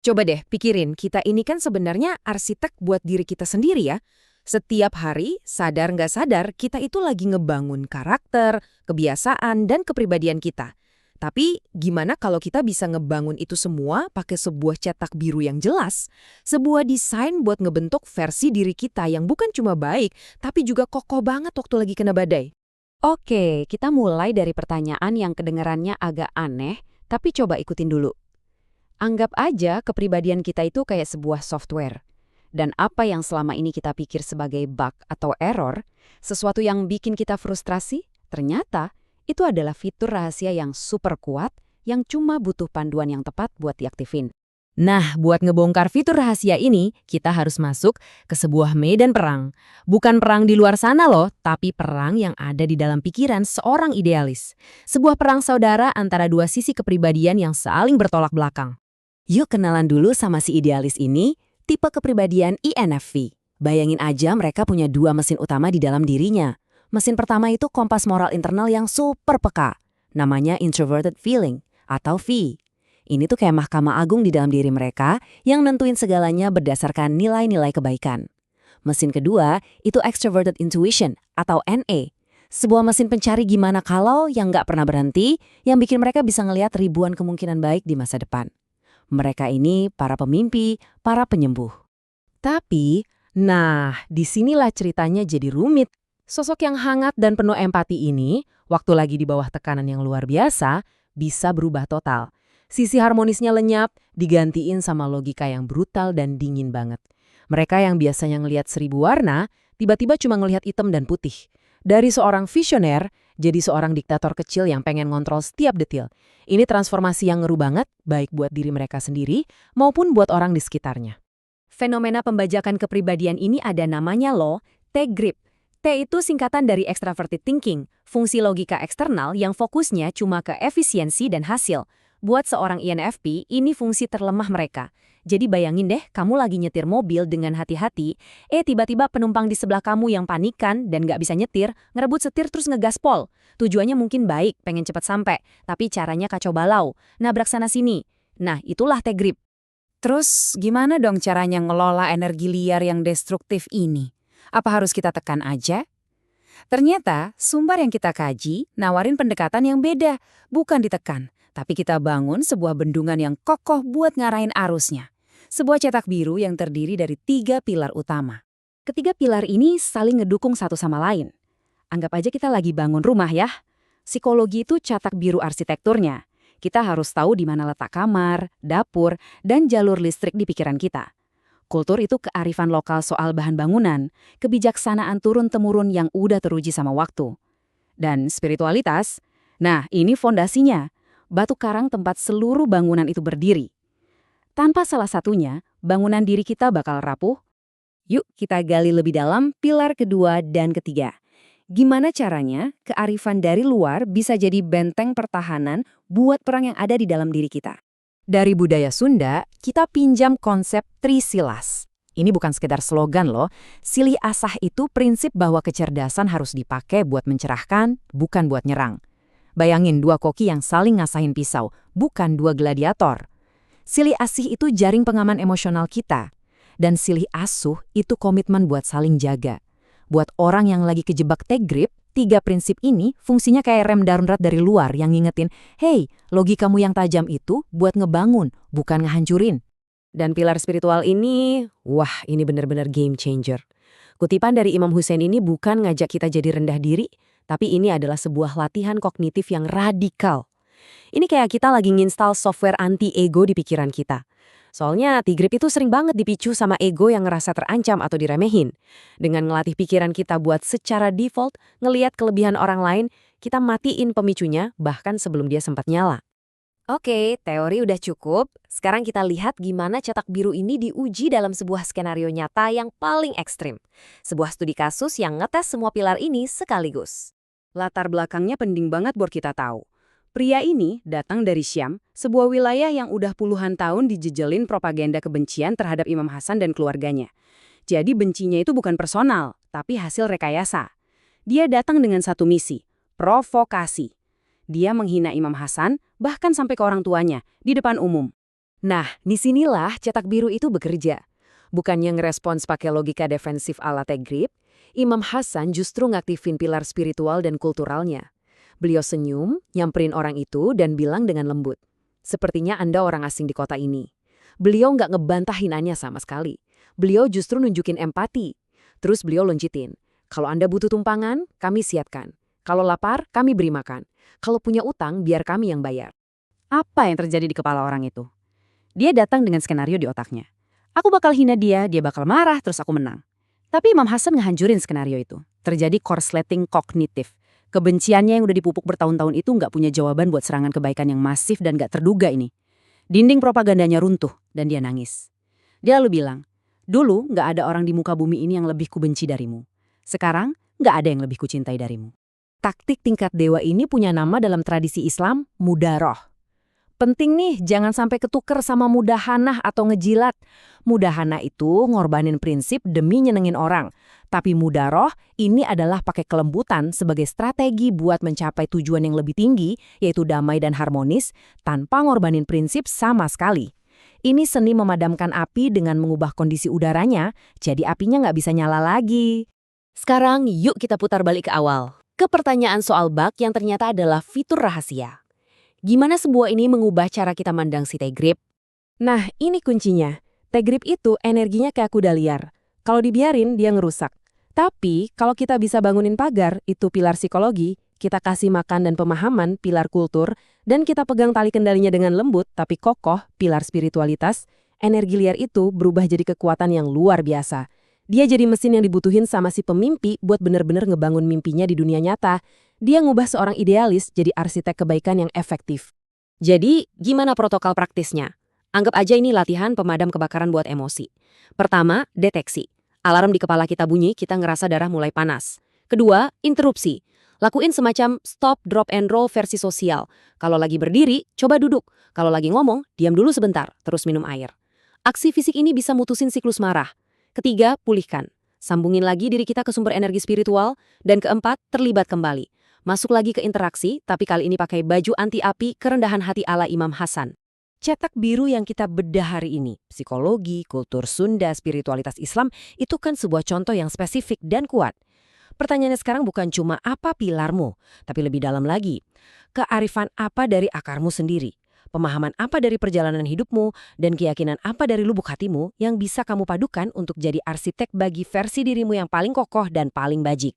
Coba deh pikirin, kita ini kan sebenarnya arsitek buat diri kita sendiri ya. Setiap hari, sadar nggak sadar, kita itu lagi ngebangun karakter, kebiasaan, dan kepribadian kita. Tapi gimana kalau kita bisa ngebangun itu semua pakai sebuah cetak biru yang jelas? Sebuah desain buat ngebentuk versi diri kita yang bukan cuma baik, tapi juga kokoh banget waktu lagi kena badai. Oke, kita mulai dari pertanyaan yang kedengarannya agak aneh, tapi coba ikutin dulu. Anggap aja kepribadian kita itu kayak sebuah software. Dan apa yang selama ini kita pikir sebagai bug atau error, sesuatu yang bikin kita frustrasi, ternyata itu adalah fitur rahasia yang super kuat yang cuma butuh panduan yang tepat buat diaktifin. Nah, buat ngebongkar fitur rahasia ini, kita harus masuk ke sebuah medan perang. Bukan perang di luar sana loh, tapi perang yang ada di dalam pikiran seorang idealis. Sebuah perang saudara antara dua sisi kepribadian yang saling bertolak belakang. Yuk kenalan dulu sama si idealis ini, tipe kepribadian INFP. Bayangin aja mereka punya dua mesin utama di dalam dirinya. Mesin pertama itu kompas moral internal yang super peka. Namanya introverted feeling atau V. Ini tuh kayak mahkamah agung di dalam diri mereka yang nentuin segalanya berdasarkan nilai-nilai kebaikan. Mesin kedua itu extroverted intuition atau NA. Sebuah mesin pencari gimana kalau yang nggak pernah berhenti yang bikin mereka bisa ngelihat ribuan kemungkinan baik di masa depan. Mereka ini para pemimpi, para penyembuh. Tapi, nah, disinilah ceritanya jadi rumit. Sosok yang hangat dan penuh empati ini, waktu lagi di bawah tekanan yang luar biasa, bisa berubah total. Sisi harmonisnya lenyap, digantiin sama logika yang brutal dan dingin banget. Mereka yang biasanya ngelihat 1000 warna, tiba-tiba cuma ngelihat hitam dan putih. Dari seorang visioner, jadi seorang diktator kecil yang pengen ngontrol setiap detil. Ini transformasi yang ngeru banget, baik buat diri mereka sendiri, maupun buat orang di sekitarnya. Fenomena pembajakan kepribadian ini ada namanya loh, T-grip. T itu singkatan dari extraverted thinking, fungsi logika eksternal yang fokusnya cuma ke efisiensi dan hasil. Buat seorang INFP, ini fungsi terlemah mereka. Jadi bayangin deh, kamu lagi nyetir mobil dengan hati-hati, tiba-tiba penumpang di sebelah kamu yang panikan dan nggak bisa nyetir, ngerebut setir terus ngegaspol. Tujuannya mungkin baik, pengen cepat sampai, tapi caranya kacau balau, nabrak sana-sini. Nah, itulah T-grip. Terus gimana dong caranya ngelola energi liar yang destruktif ini? Apa harus kita tekan aja? Ternyata sumber yang kita kaji nawarin pendekatan yang beda, bukan ditekan. Tapi kita bangun sebuah bendungan yang kokoh buat ngarahin arusnya. Sebuah cetak biru yang terdiri dari 3 pilar utama. Ketiga pilar ini saling ngedukung satu sama lain. Anggap aja kita lagi bangun rumah ya. Psikologi itu cetak biru arsitekturnya. Kita harus tahu di mana letak kamar, dapur, dan jalur listrik di pikiran kita. Kultur itu kearifan lokal soal bahan bangunan, kebijaksanaan turun-temurun yang udah teruji sama waktu. Dan spiritualitas, nah ini fondasinya, batu karang tempat seluruh bangunan itu berdiri. Tanpa salah satunya, bangunan diri kita bakal rapuh. Yuk kita gali lebih dalam pilar kedua dan ketiga. Gimana caranya kearifan dari luar bisa jadi benteng pertahanan buat perang yang ada di dalam diri kita? Dari budaya Sunda, kita pinjam konsep Trisilas. Ini bukan sekedar slogan loh. Silih asah itu prinsip bahwa kecerdasan harus dipakai buat mencerahkan, bukan buat nyerang. Bayangin dua koki yang saling ngasahin pisau, bukan dua gladiator. Silih asih itu jaring pengaman emosional kita. Dan silih asuh itu komitmen buat saling jaga. Buat orang yang lagi kejebak T-grip, 3 prinsip ini fungsinya kayak rem darurat dari luar yang ngingetin, hey, logikamu yang tajam itu buat ngebangun, bukan ngehancurin. Dan pilar spiritual ini, wah ini benar-benar game changer. Kutipan dari Imam Hussein ini bukan ngajak kita jadi rendah diri, tapi ini adalah sebuah latihan kognitif yang radikal. Ini kayak kita lagi nginstal software anti-ego di pikiran kita. Soalnya T-grip itu sering banget dipicu sama ego yang ngerasa terancam atau diremehin. Dengan ngelatih pikiran kita buat secara default ngelihat kelebihan orang lain, kita matiin pemicunya bahkan sebelum dia sempat nyala. Oke, teori udah cukup. Sekarang kita lihat gimana cetak biru ini diuji dalam sebuah skenario nyata yang paling ekstrim. Sebuah studi kasus yang ngetes semua pilar ini sekaligus. Latar belakangnya penting banget buat kita tahu. Pria ini datang dari Syam, sebuah wilayah yang udah puluhan tahun dijejelin propaganda kebencian terhadap Imam Hasan dan keluarganya. Jadi bencinya itu bukan personal, tapi hasil rekayasa. Dia datang dengan satu misi, provokasi. Dia menghina Imam Hasan, bahkan sampai ke orang tuanya, di depan umum. Nah, disinilah cetak biru itu bekerja. Bukannya ngerespons pakai logika defensif ala Tegrip, Imam Hasan justru ngaktifin pilar spiritual dan kulturalnya. Beliau senyum, nyamperin orang itu dan bilang dengan lembut, "Sepertinya Anda orang asing di kota ini." Beliau nggak ngebantah hinanya sama sekali. Beliau justru nunjukin empati. Terus beliau loncitin, "Kalau Anda butuh tumpangan, kami siapkan. Kalau lapar, kami beri makan. Kalau punya utang, biar kami yang bayar." Apa yang terjadi di kepala orang itu? Dia datang dengan skenario di otaknya. Aku bakal hina dia bakal marah, terus aku menang. Tapi Imam Hasan ngehancurin skenario itu. Terjadi korsleting kognitif. Kebenciannya yang udah dipupuk bertahun-tahun itu nggak punya jawaban buat serangan kebaikan yang masif dan nggak terduga ini. Dinding propagandanya runtuh dan dia nangis. Dia lalu bilang, dulu nggak ada orang di muka bumi ini yang lebih kubenci darimu. Sekarang nggak ada yang lebih kucintai darimu. Taktik tingkat dewa ini punya nama dalam tradisi Islam, mudaroh. Penting nih, jangan sampai ketuker sama mudahanah atau ngejilat. Mudahanah itu ngorbanin prinsip demi nyenengin orang. Tapi mudaroh ini adalah pakai kelembutan sebagai strategi buat mencapai tujuan yang lebih tinggi, yaitu damai dan harmonis, tanpa ngorbanin prinsip sama sekali. Ini seni memadamkan api dengan mengubah kondisi udaranya, jadi apinya nggak bisa nyala lagi. Sekarang yuk kita putar balik ke awal. Ke pertanyaan soal bug yang ternyata adalah fitur rahasia. Gimana sebuah ini mengubah cara kita mandang si Tegrip? Nah, ini kuncinya. Tegrip itu energinya kayak kuda liar. Kalau dibiarin, dia ngerusak. Tapi, kalau kita bisa bangunin pagar, itu pilar psikologi, kita kasih makan dan pemahaman, pilar kultur, dan kita pegang tali kendalinya dengan lembut tapi kokoh, pilar spiritualitas, energi liar itu berubah jadi kekuatan yang luar biasa. Dia jadi mesin yang dibutuhin sama si pemimpi buat bener-bener ngebangun mimpinya di dunia nyata. Dia ngubah seorang idealis jadi arsitek kebaikan yang efektif. Jadi, gimana protokol praktisnya? Anggap aja ini latihan pemadam kebakaran buat emosi. Pertama, deteksi. Alarm di kepala kita bunyi, kita ngerasa darah mulai panas. Kedua, interupsi. Lakuin semacam stop, drop, and roll versi sosial. Kalau lagi berdiri, coba duduk. Kalau lagi ngomong, diam dulu sebentar, terus minum air. Aksi fisik ini bisa mutusin siklus marah. Ketiga, pulihkan. Sambungin lagi diri kita ke sumber energi spiritual. Dan keempat, terlibat kembali. Masuk lagi ke interaksi, tapi kali ini pakai baju anti-api kerendahan hati ala Imam Hasan. Cetak biru yang kita bedah hari ini, psikologi, kultur Sunda, spiritualitas Islam, itu kan sebuah contoh yang spesifik dan kuat. Pertanyaannya sekarang bukan cuma apa pilarmu, tapi lebih dalam lagi. Kearifan apa dari akarmu sendiri? Pemahaman apa dari perjalanan hidupmu? Dan keyakinan apa dari lubuk hatimu yang bisa kamu padukan untuk jadi arsitek bagi versi dirimu yang paling kokoh dan paling bajik?